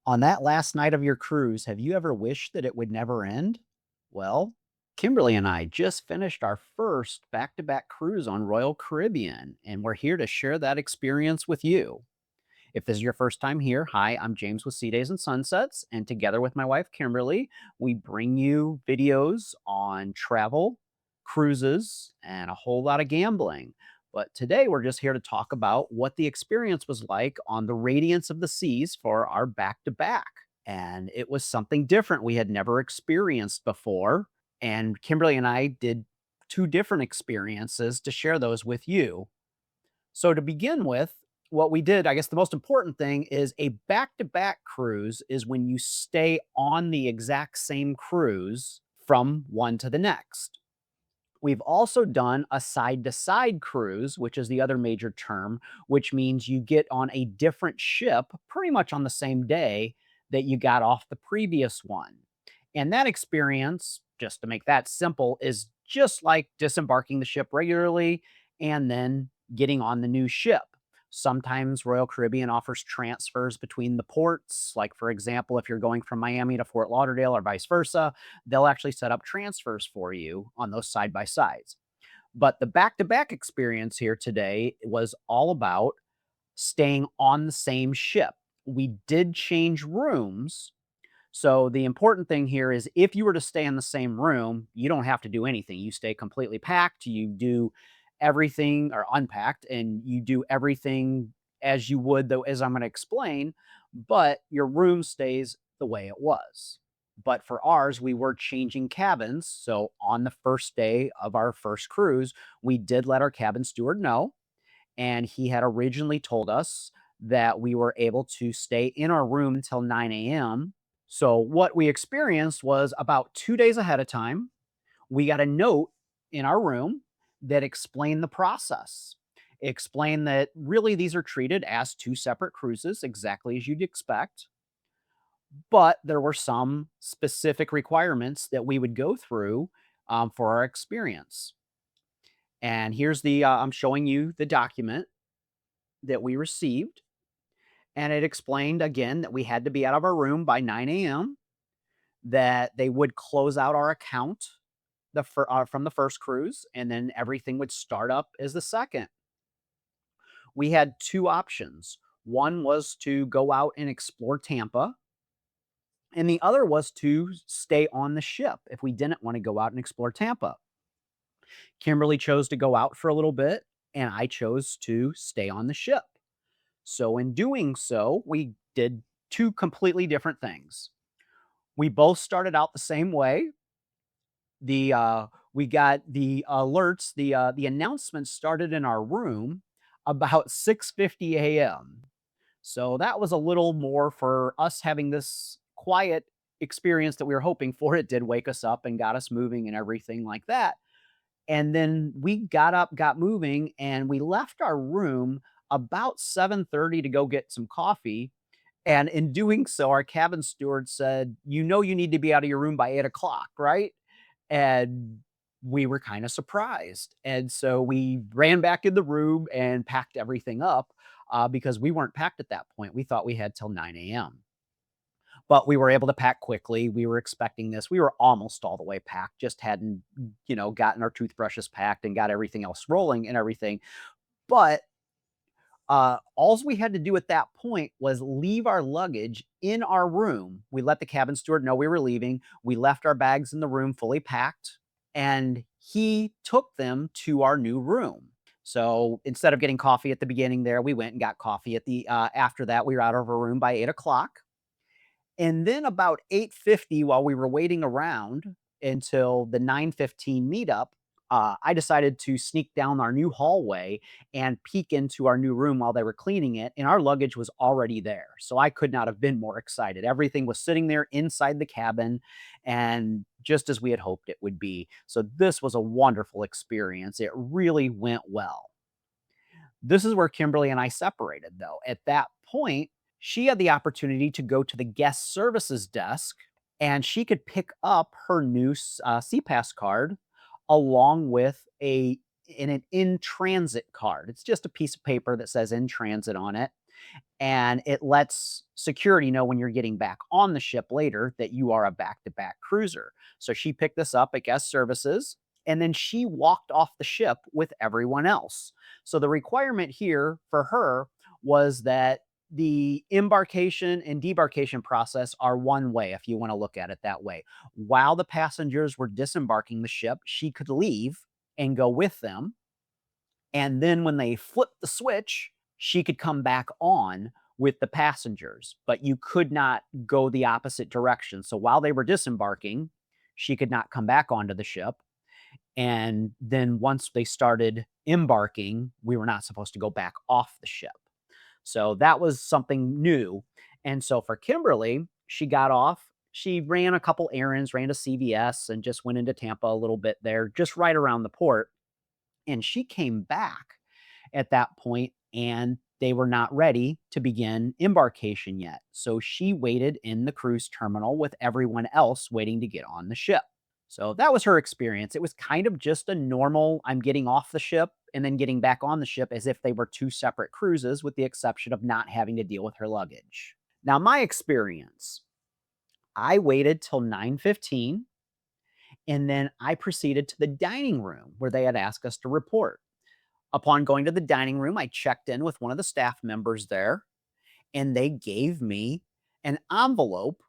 On that last night of your cruise, have you ever wished that it would never end? Well, Kimberly and I just finished our first back to back cruise on Royal Caribbean, and we're here to share that experience with you. If this is your first time here, hi, I'm James with Sea Days and Sunsets, and together with my wife Kimberly, we bring you videos on travel, cruises, and a whole lot of gambling. But today we're just here to talk about what the experience was like on the Radiance of the Seas for our back to back. And it was something different we had never experienced before. And Kimberly and I did two different experiences to share those with you. So to begin with, what we did, I guess the most important thing is a back-to-back cruise is when you stay on the exact same cruise from one to the next. We've also done a side-to-side cruise, which is the other major term, which means you get on a different ship pretty much on the same day that you got off the previous one. And that experience, just to make that simple, is just like disembarking the ship regularly and then getting on the new ship. Sometimes Royal Caribbean offers transfers between the ports. Like, for example, if you're going from Miami to Fort Lauderdale or vice versa, they'll actually set up transfers for you on those side by sides. But the back to back experience here today was all about staying on the same ship. We did change rooms, so the important thing here is if you were to stay in the same room, you don't have to do anything. You stay completely packed, you do everything or unpacked, and you do everything as you would, though, as I'm going to explain, but your room stays the way it was. But for ours, we were changing cabins. So on the first day of our first cruise, we did let our cabin steward know. And he had originally told us that we were able to stay in our room until 9 a.m. So what we experienced was about 2 days ahead of time, we got a note in our room that explained the process. It explained that really these are treated as two separate cruises, exactly as you'd expect, but there were some specific requirements that we would go through for our experience. And here's I'm showing you the document that we received. And it explained again that we had to be out of our room by 9 a.m., that they would close out our account from the first cruise, and then everything would start up as the second. We had two options. One was to go out and explore Tampa, and the other was to stay on the ship if we didn't want to go out and explore Tampa. Kimberly chose to go out for a little bit, and I chose to stay on the ship. So, in doing so, we did two completely different things. We both started out the same way. We got the alerts, the announcements started in our room about 6:50 a.m. So that was a little more for us having this quiet experience that we were hoping for. It did wake us up and got us moving and everything like that. And then we got up, got moving, and we left our room about 7:30 to go get some coffee. And in doing so, our cabin steward said, "You know, you need to be out of your room by 8 o'clock, right?" And we were kind of surprised. And so we ran back in the room and packed everything up because we weren't packed at that point. We thought we had till 9 a.m. But we were able to pack quickly. We were expecting this. We were almost all the way packed, just hadn't, gotten our toothbrushes packed and got everything else rolling and everything. But all we had to do at that point was leave our luggage in our room. We let the cabin steward know we were leaving. We left our bags in the room fully packed, and he took them to our new room. So instead of getting coffee at the beginning there, we went and got coffee at the after that. We were out of our room by 8 o'clock. And then about 8:50, while we were waiting around until the 9:15 meetup, I decided to sneak down our new hallway and peek into our new room while they were cleaning it, and our luggage was already there. So I could not have been more excited. Everything was sitting there inside the cabin and just as we had hoped it would be. So this was a wonderful experience. It really went well. This is where Kimberly and I separated, though. At that point, she had the opportunity to go to the guest services desk and she could pick up her new SeaPass card along with an in transit card. It's just a piece of paper that says in transit on it. and it lets security know when you're getting back on the ship later that you are a back-to-back cruiser. So she picked this up at guest services, and then she walked off the ship with everyone else. So the requirement here for her was that the embarkation and debarkation process are one way, if you want to look at it that way. While the passengers were disembarking the ship, she could leave and go with them, and then when they flipped the switch, she could come back on with the passengers, but you could not go the opposite direction. So while they were disembarking, she could not come back onto the ship. And then once they started embarking, we were not supposed to go back off the ship. So that was something new. And so for Kimberly, she got off. She ran a couple errands, ran to CVS, and just went into Tampa a little bit there, just right around the port. And she came back at that point, and they were not ready to begin embarkation yet. So she waited in the cruise terminal with everyone else waiting to get on the ship. So that was her experience. It was kind of just a normal, I'm getting off the ship and then getting back on the ship, as if they were two separate cruises, with the exception of not having to deal with her luggage. Now, my experience, I waited till 9:15, and then I proceeded to the dining room where they had asked us to report. Upon going to the dining room, I checked in with one of the staff members there, and they gave me an envelope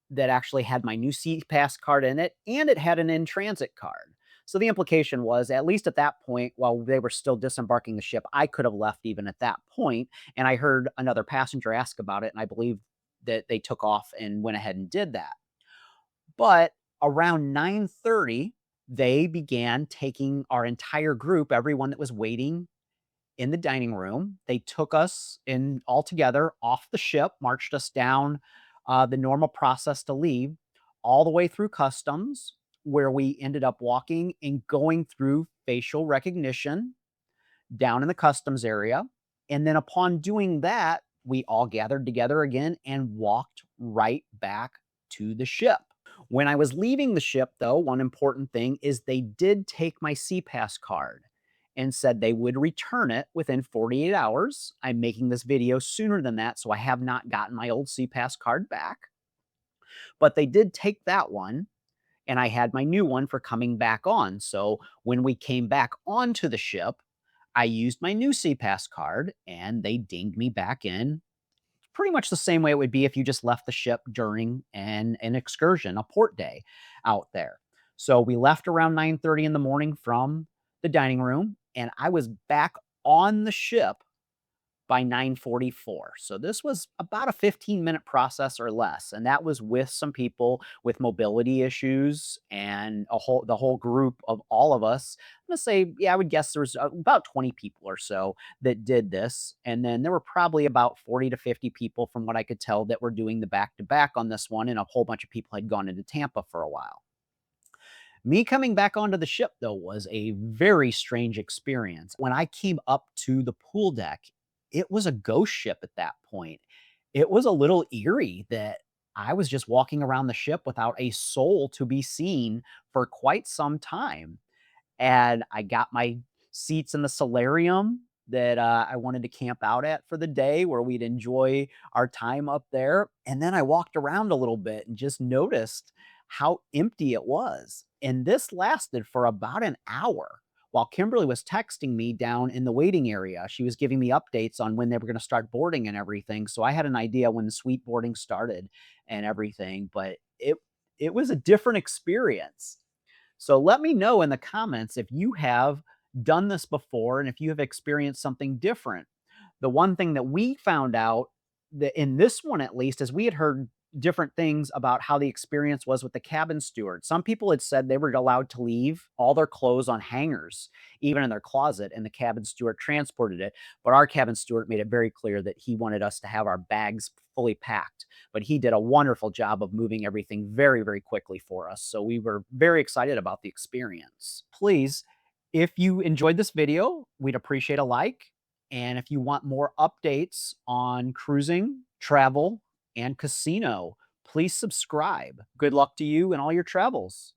that actually had my new SeaPass card in it, and it had an in-transit card. So the implication was, at least at that point, while they were still disembarking the ship, I could have left even at that point. And I heard another passenger ask about it, and I believe that they took off and went ahead and did that. But around 9:30, they began taking our entire group, everyone that was waiting in the dining room. They took us in all together off the ship, marched us down the normal process to leave, all the way through customs, where we ended up walking and going through facial recognition down in the customs area. And then upon doing that, we all gathered together again and walked right back to the ship. When I was leaving the ship, though, one important thing is they did take my SeaPass card and said they would return it within 48 hours. I'm making this video sooner than that, so I have not gotten my old SeaPass card back. But they did take that one, and I had my new one for coming back on. So when we came back onto the ship, I used my new SeaPass card, and they dinged me back in pretty much the same way it would be if you just left the ship during an excursion, a port day out there. So we left around 9:30 in the morning from the dining room, and I was back on the ship by 9:44. So this was about a 15-minute process or less, and that was with some people with mobility issues and the whole group of all of us. I'm gonna say, yeah, I would guess there was about 20 people or so that did this, and then there were probably about 40 to 50 people, from what I could tell, that were doing the back to back on this one, and a whole bunch of people had gone into Tampa for a while. Me coming back onto the ship, though, was a very strange experience. When I came up to the pool deck, it was a ghost ship at that point. It was a little eerie that I was just walking around the ship without a soul to be seen for quite some time. And I got my seats in the solarium that I wanted to camp out at for the day, where we'd enjoy our time up there. And then I walked around a little bit and just noticed how empty it was. And this lasted for about an hour while Kimberly was texting me down in the waiting area. She was giving me updates on when they were going to start boarding and everything. So I had an idea when the suite boarding started and everything, but it was a different experience. So let me know in the comments if you have done this before and if you have experienced something different. The one thing that we found out, that in this one at least, is we had heard different things about how the experience was with the cabin steward. Some people had said they were allowed to leave all their clothes on hangers, even in their closet, and the cabin steward transported it. But our cabin steward made it very clear that he wanted us to have our bags fully packed. But he did a wonderful job of moving everything very, very quickly for us. So we were very excited about the experience. Please, if you enjoyed this video, we'd appreciate a like. And if you want more updates on cruising, travel, and casino, please subscribe. Good luck to you in all your travels.